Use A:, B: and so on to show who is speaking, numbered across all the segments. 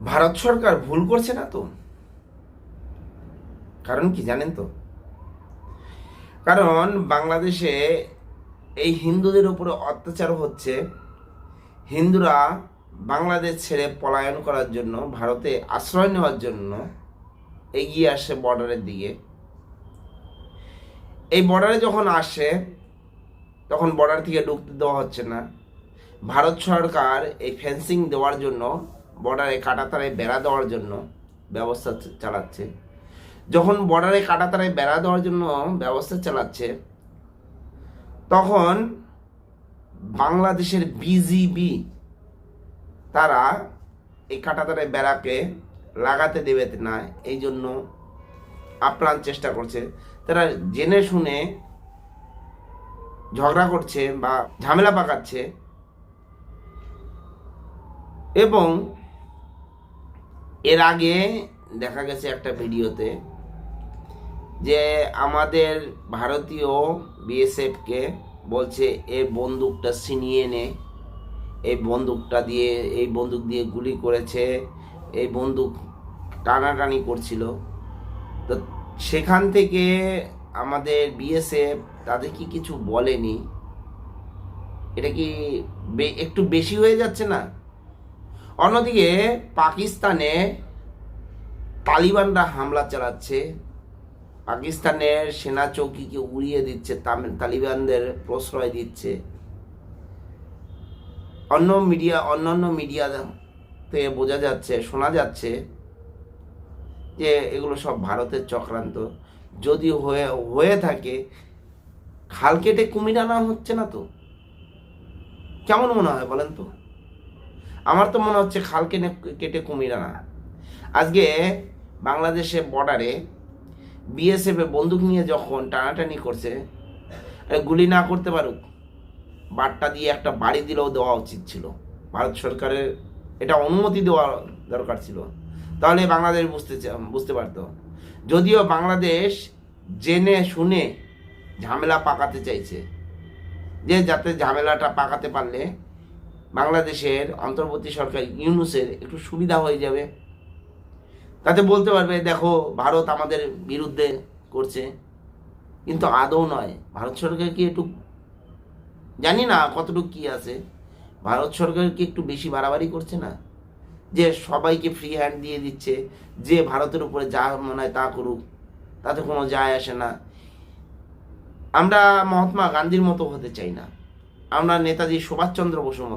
A: ভারত সরকার ভুল করছে না তো? কারণ কি জানেন তো? কারণ বাংলাদেশে এই হিন্দুদের উপরে অত্যাচার হচ্ছে। হিন্দুরা বাংলাদেশ ছেড়ে পলায়ন করার জন্য, ভারতে আশ্রয় নেওয়ার জন্য এগিয়ে আসে বর্ডারের দিকে। এই বর্ডারে যখন আসে তখন বর্ডার থেকে ঢুকতে দেওয়া হচ্ছে না। ভারত সরকার এই ফেন্সিং দেওয়ার জন্য, বর্ডারে কাঁটাতারে বেড়া দেওয়ার জন্য ব্যবস্থা চালাচ্ছে। যখন বর্ডারে কাঁটাতারে বেড়া দেওয়ার জন্য ব্যবস্থা চালাচ্ছে, তখন বাংলাদেশের বিজিবি তারা এই কাঁটাতারে বেড়াকে লাগাতে দেবে না, এই জন্য আপ্রাণ চেষ্টা করছে। তারা জেনে শুনে ঝগড়া করছে বা ঝামেলা পাকাচ্ছে। এবং এর আগে দেখা গেছে একটা ভিডিওতে যে আমাদের ভারতীয় বিএসএফকে বলছে এই বন্দুকটা ছিনিয়ে নে, এই বন্দুক দিয়ে গুলি করেছে, এই বন্দুক টানাটানি করছিল। তো সেখান থেকে আমাদের বিএসএফ তাদের কি কিছু বলেনি? এটা কি একটু বেশি হয়ে যাচ্ছে না? অন্যদিকে পাকিস্তানে তালিবানরা হামলা চালাচ্ছে, পাকিস্তানের সেনা চৌকিকে উড়িয়ে দিচ্ছে, তালিবানদের প্রশ্রয় দিচ্ছে। অন্যান্য মিডিয়াতে বোঝা যাচ্ছে, শোনা যাচ্ছে যে এগুলো সব ভারতের চক্রান্ত। যদি হয়ে থাকে, খাল কেটে কুমির আনা হচ্ছে না তো? কেমন মনে হয় বলেন তো? আমার তো মনে হচ্ছে খাল কেটে কুমির আনা। আজকে বাংলাদেশের বর্ডারে বিএসএফ বন্দুক নিয়ে যখন টানাটানি করছে, গুলি না করতে পারুক, বাট্টা দিয়ে একটা বাড়ি দিলেও দেওয়া উচিত ছিল। ভারত সরকারের এটা অনুমতি দেওয়া দরকার ছিল, তাহলে বাংলাদেশ বুঝতে পারতো। যদিও বাংলাদেশ জেনে শুনে ঝামেলা পাকাতে চাইছে, যে যাতে ঝামেলাটা পাকাতে পারলে বাংলাদেশের অন্তর্বর্তী সরকার ইউনূসের একটু সুবিধা হয়ে যাবে। তাতে বলতে পারবে দেখো ভারত আমাদের বিরুদ্ধে করছে, কিন্তু আদৌ নয়। ভারত সরকার কি একটু, জানি না কতটুকু কি আছে, ভারত সরকার কি একটু বেশি বাড়াবাড়ি করছে না? যে সবাইকে ফ্রি হ্যান্ড দিয়ে দিচ্ছে, যে ভারতের উপরে যা মনে হয় তা করুক, তাতে কোনো যায় আসে না। আমরা মহাত্মা গান্ধীর মতো হতে চাই না, আমরা নেতাজি সুভাষচন্দ্র বসুর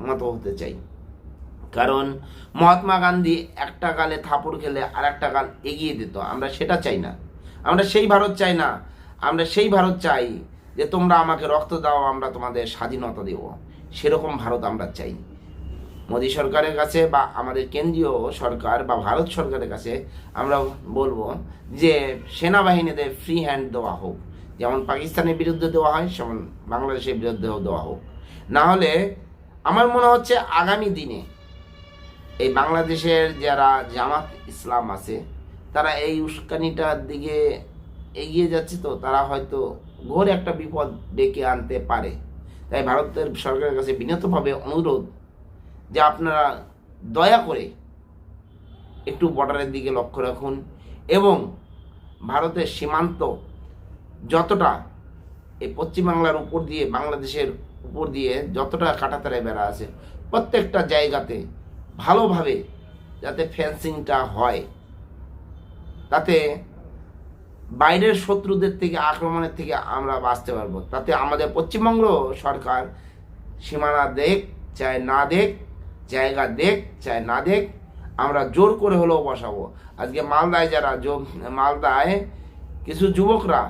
A: মতো হতে চাই। কারণ মহাত্মা গান্ধী একটা গালে থাপড় খেলে আর একটা গাল এগিয়ে দিত। আমরা সেটা চাই না, আমরা সেই ভারত চাই না। আমরা সেই ভারত চাই যে তোমরা আমাকে রক্ত দাও, আমরা তোমাদের স্বাধীনতা দেব। সেরকম ভারত আমরা চাই। মোদী সরকারের কাছে বা আমাদের কেন্দ্রীয় সরকার বা ভারত সরকারের কাছে আমরা বলবো যে সেনাবাহিনীদের ফ্রি হ্যান্ড দেওয়া হোক, যেমন পাকিস্তানের বিরুদ্ধে দেওয়া হয় সেমন বাংলাদেশের বিরুদ্ধেও দেওয়া হোক। না হলে আমার মনে হচ্ছে আগামী দিনে এই বাংলাদেশের যারা জামাত ইসলাম আছে, তারা এই উস্কানিটার দিকে এগিয়ে যাচ্ছে, তো তারা হয়তো ঘোর একটা বিপদ ডেকে আনতে পারে। তাই ভারতের সরকারের কাছে বিনীতভাবে অনুরোধ যে আপনারা দয়া করে একটু বর্ডারের দিকে লক্ষ্য রাখুন, এবং ভারতের সীমান্ত যতটা এই পশ্চিমবাংলার উপর দিয়ে, বাংলাদেশের উপর দিয়ে যতটা কাঁটাতারে বেড়া আছে, প্রত্যেকটা জায়গাতে ভালোভাবে যাতে ফেন্সিংটা হয়, তাতে বাইরের শত্রুদের থেকে, আক্রমণের থেকে আমরা বাঁচতে পারবো। তাতে আমাদের পশ্চিমবঙ্গ সরকার সীমানা দেখ চায় না দেখ, জায়গা দেখ চায় না দেখ, আমরা জোর করে হলেও বসাবো। আজকে মালদায় কিছু যুবকরা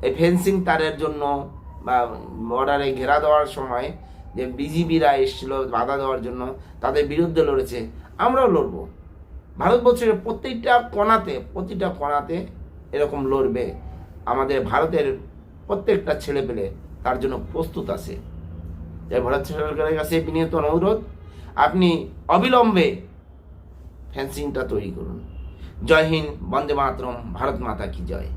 A: এই ফেন্সিং তারের জন্য বা বর্ডারে ঘেরা দেওয়ার সময় যে বিজিবিরা এসেছিল বাধা দেওয়ার জন্য, তাদের বিরুদ্ধে লড়েছে। আমরাও লড়বো। ভারতবর্ষের প্রতিটা কোণাতে এরকম লড়বে। আমাদের ভারতের প্রত্যেকটা ছেলেপেলে তার জন্য প্রস্তুত আছে। তাই ভারত সরকারের কাছে বিনীত অনুরোধ, আপনি অবিলম্বে ফেন্সিংটা তৈরি করুন। জয় হিন্দ, বন্দে মাতরম, ভারত মাতা কি জয়।